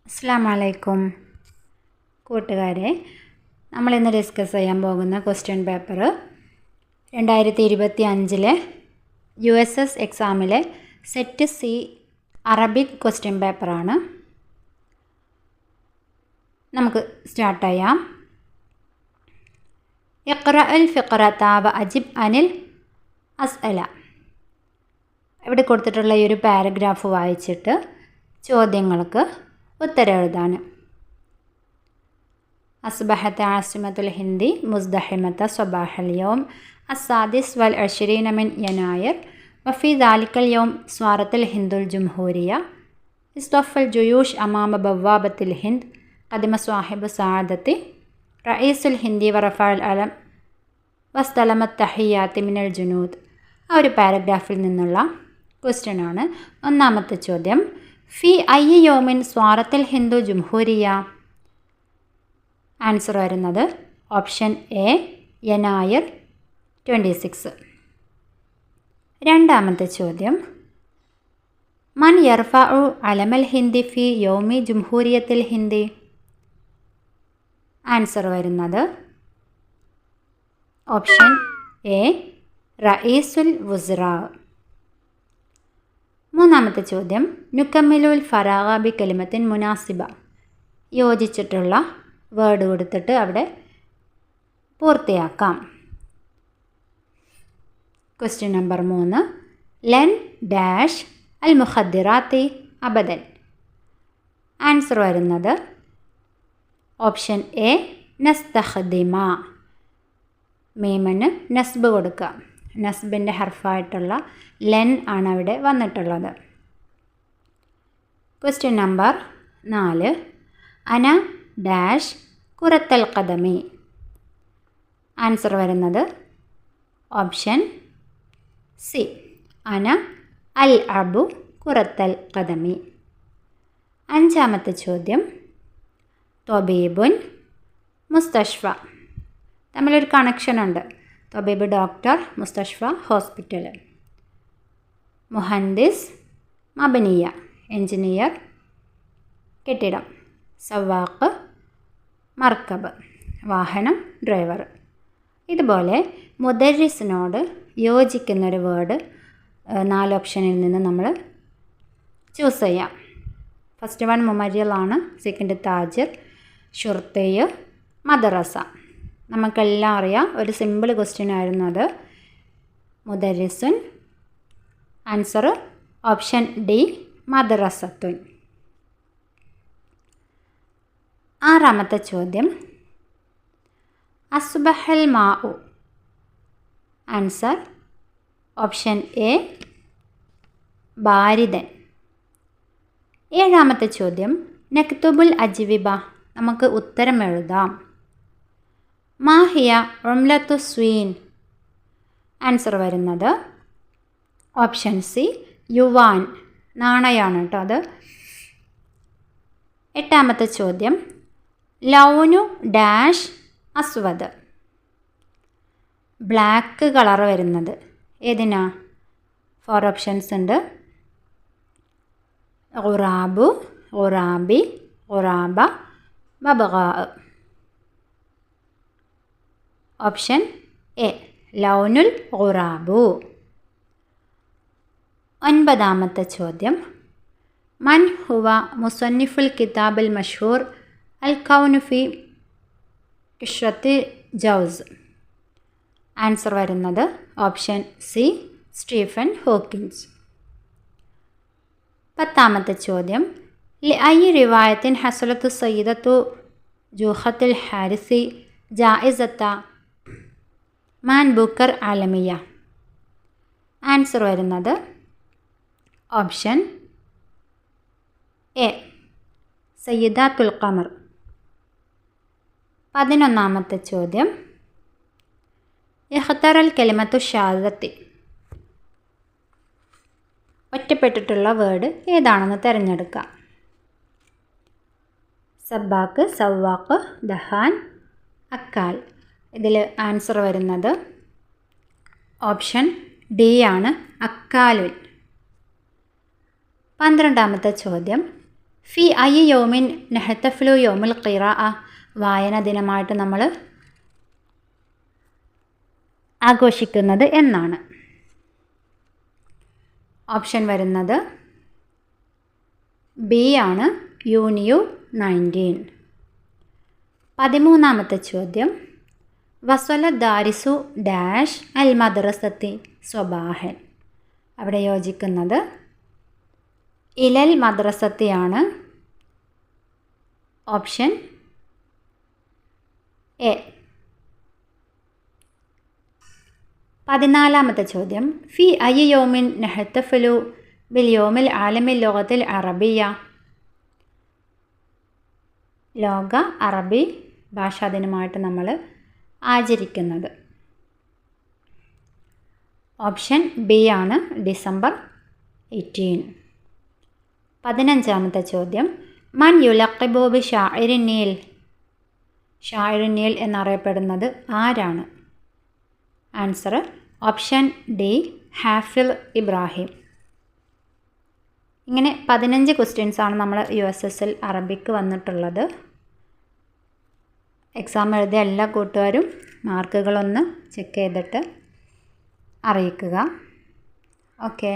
അസ്സലാമു അലൈക്കും കൂട്ടുകാരെ, നമ്മളിന്ന് ഡിസ്കസ് ചെയ്യാൻ പോകുന്ന ക്വസ്റ്റ്യൻ പേപ്പർ 2025 USS എക്സാമിലെ സെറ്റ് സി അറബിക് ക്വസ്റ്റ്യൻ പേപ്പറാണ്. നമുക്ക് സ്റ്റാർട്ട് ചെയ്യാം. ഇഖ്റഅൽ ഫിഖ്റത വ അജിബ് അനിൽ അസ്അല. ഇവിടെ കൊടുത്തിട്ടുള്ള ഈ ഒരു പാരഗ്രാഫ് വായിച്ചിട്ട് ചോദ്യങ്ങൾക്ക് ഉത്തരം എഴുതാണ്. അസ്ബഹത്ത് ആസിമത്തുൽ ഹിന്ദി മുസ്ദഹിമത്ത സ്വബാഹൽ യൗം അസാദിസ് വൽ അശ്രീന മിൻ യനായർ വഫി ദാലിക്കൽ യൗം സ്വാറത്തുൽ ഹിന്ദുൽ ജംഹൂരിയ ഇസ്തഫൽ ജുയൂഷ് അമാമ ബവാബത്തുൽ ഹിന്ദ് ഖദിമ സ്വാഹിബ് സഅദത്തി റഈസുൽ ഹിന്ദി വറഫഅൽ അലം വസ്തലമത്ത് തഹിയാത്തി മിനൽ ജുനൂദ്. ആ ഒരു പാരഗ്രാഫിൽ നിന്നുള്ള ക്വസ്റ്റ്യൻ ആണ്. ഒന്നാമത്തെ ചോദ്യം, ഫി അയ്യ യോമിൻ സ്വാറത്തുൽ ഹിന്ദു ജംഹൂരിയ. ആൻസർ വരുന്നത് ഓപ്ഷൻ എ യനായർ 26. രണ്ടാമത്തെ ചോദ്യം, മൻ യർഫഉ അലമൽ ഹിന്ദി ഫി യോമി ജംഹൂരിയത്തിൽ ഹിന്ദി. ആൻസർ വരുന്നത് ഓപ്ഷൻ എ റഈസുൽ വുസ്റാ. മൂന്നാമത്തെ ചോദ്യം, നുക്കമ്മിലുൽ ഫറാഗ ബി കലിമത്തിൻ മുനാസിബ. യോജിച്ചിട്ടുള്ള വേർഡ് കൊടുത്തിട്ട് അവിടെ പൂർത്തിയാക്കാം. ക്വസ്റ്റ്യൻ നമ്പർ 3, ലൻ ഡാഷ് അൽ മുഖദ്ദിറാത്തി അബദൻ. ആൻസർ വരുന്നത് ഓപ്ഷൻ എ നസ്തഖ്ദിമ. മീമിന് നസ്ബ് കൊടുക്കുക. നസ്ബിൻ്റെ ഹർഫായിട്ടുള്ള ലെൻ ആണ് അവിടെ വന്നിട്ടുള്ളത്. ക്വസ്റ്റ്യൻ നമ്പർ 4, അന ഡാഷ് കുറത്തൽ ഖദമി. ആൻസർ വരുന്നത് ഓപ്ഷൻ സി അന അൽ അബു കുറത്തൽ ഖദമി. അഞ്ചാമത്തെ ചോദ്യം, തൊബീബുൻ മുസ്തഷ്ഫ. തമ്മിലൊരു കണക്ഷൻ ഉണ്ട്. തൊബീബ് ഡോക്ടർ, മുസ്തഷ്ഫ ഹോസ്പിറ്റൽ. മുഹന്ദിസ് മബനിയ എൻജിനീയർ കെട്ടിടം. സവാഖ് മർക്കബ് വാഹനം ഡ്രൈവർ. ഇതുപോലെ മുദരിസിനോട് യോജിക്കുന്നൊരു വേർഡ് 4 ഓപ്ഷനിൽ നിന്ന് നമ്മൾ ചൂസ് ചെയ്യാം. ഫസ്റ്റ് വൺ മുമരിയലാണ്, സെക്കൻഡ് താജിർ, ഷുർത്തയ്, മദ്രസ. നമുക്കെല്ലാം അറിയാം, ഒരു സിമ്പിൾ ക്വസ്റ്റ്യൻ ആയിരുന്നു അത്. മുദരിസുൻ. ആൻസർ ഓപ്ഷൻ ഡി മദ്രസത്തുൻ. ആറാമത്തെ ചോദ്യം, അസ്ബഹൽ മാഉ. ആൻസർ ഓപ്ഷൻ എ ബാരിദൻ. ഏഴാമത്തെ ചോദ്യം, നക്തുബുൽ അജ്വിബ. നമുക്ക് ഉത്തരം എഴുതാം. മാഹിയ ഉംലത്തു സ്വീൻ. ആൻസർ വരുന്നത് ഓപ്ഷൻ സി യുവാൻ. നാണയമാണ് കേട്ടോ അത്. എട്ടാമത്തെ ചോദ്യം, ലൗനു ഡാഷ് അസ്വദ്. ബ്ലാക്ക് കളർ വരുന്നത് ഏതിനാ? 4 ഓപ്ഷൻസ് ഉണ്ട്. ഖുറാബു, ഖുറാബി, ഖുറാബ, ബബ്ഗാ. ഓപ്ഷൻ എ ലൗനുൽ ഖുറാബു. ഒൻപതാമത്തെ ചോദ്യം, മൻ ഹുവ മുസന്നിഫുൽ കിതാബുൽ മഷ്ഹൂർ അൽ കൗനു ഫി കിഷ്റത്തി ജൗസ്. ആൻസർ വരുന്നത് ഓപ്ഷൻ സി സ്റ്റീഫൻ ഹോക്കിൻസ്. പത്താമത്തെ ചോദ്യം, ലഅയ്യി റിവായത്തിൻ ഹസലത്തു സയ്യിദത്തു ജൂഹത്തുൽ ഹാരിസി ജായിസത്ത മാൻ ബുക്കർ ആലമിയ. ആൻസർ വരുന്നത് ഓപ്ഷൻ എ സയ്യിദാത്തുൽ ഖമർ. 11ാമത്തെ ചോദ്യം, ഇഖ്തറൽ കലിമത്തു ഷാദത്തി. ഒറ്റപ്പെട്ടിട്ടുള്ള വേർഡ് ഏതാണെന്ന് തിരഞ്ഞെടുക്കാം. സബ്ബാക്ക്, സവ്വാക്ക്, ദഹാൻ, അക്കാൽ. ഇതിൽ ആൻസർ വരുന്നത് ഓപ്ഷൻ ഡി ആണ്, അക്കാലുൻ. 12ാമത്തെ ചോദ്യം, ഫി ഐ യോമിൻ നെഹ്തഫ്ലു യോമുൽ ഖിറാഅ, വായന ദിനമായിട്ട് നമ്മൾ ആഘോഷിക്കുന്നത് എന്നാണ്? ഓപ്ഷൻ വരുന്നത് ബി ആണ്, യൂനിയു 19. 13ാമത്തെ ചോദ്യം, വസല ദാരിസു ഡാഷ് അൽ മദ്രസത്തി സ്വബാഹൻ. അവിടെ യോജിക്കുന്നത് ഇലൽ മദ്രസത്തിയാണ്. Option A. 14ാമത്തെ ചോദ്യം, ഫി ഐ യോമിൻ നെഹ്തഫലു ബിൽ യോമിൽ ആലമിൽ ലോകത്തിൽ അറബിയ. ലോക അറബി ഭാഷാ ദിനമായിട്ട് നമ്മൾ ആചരിക്കുന്നത്? ഓപ്ഷൻ ബി ആണ്, ഡിസംബർ 18. 15ാമത്തെ ചോദ്യം, മൻ യുലഖിബു ബി ഷാഇരി നീൽ. ഷാഇരി നീൽ എന്നറിയപ്പെടുന്നത് ആരാണ്? ആൻസർ ഓപ്ഷൻ ഡി, ഹാഫിൽ ഇബ്രാഹിം. ഇങ്ങനെ 15 ക്വസ്റ്റ്യൻസാണ് നമ്മൾ USSL അറബിക്ക് വന്നിട്ടുള്ളത്. എക്സാം എഴുതിയ എല്ലാ കൂട്ടുകാരും മാർക്കുകളൊന്ന് ചെക്ക് ചെയ്തിട്ട് അറിയിക്കുക. ഓക്കെ.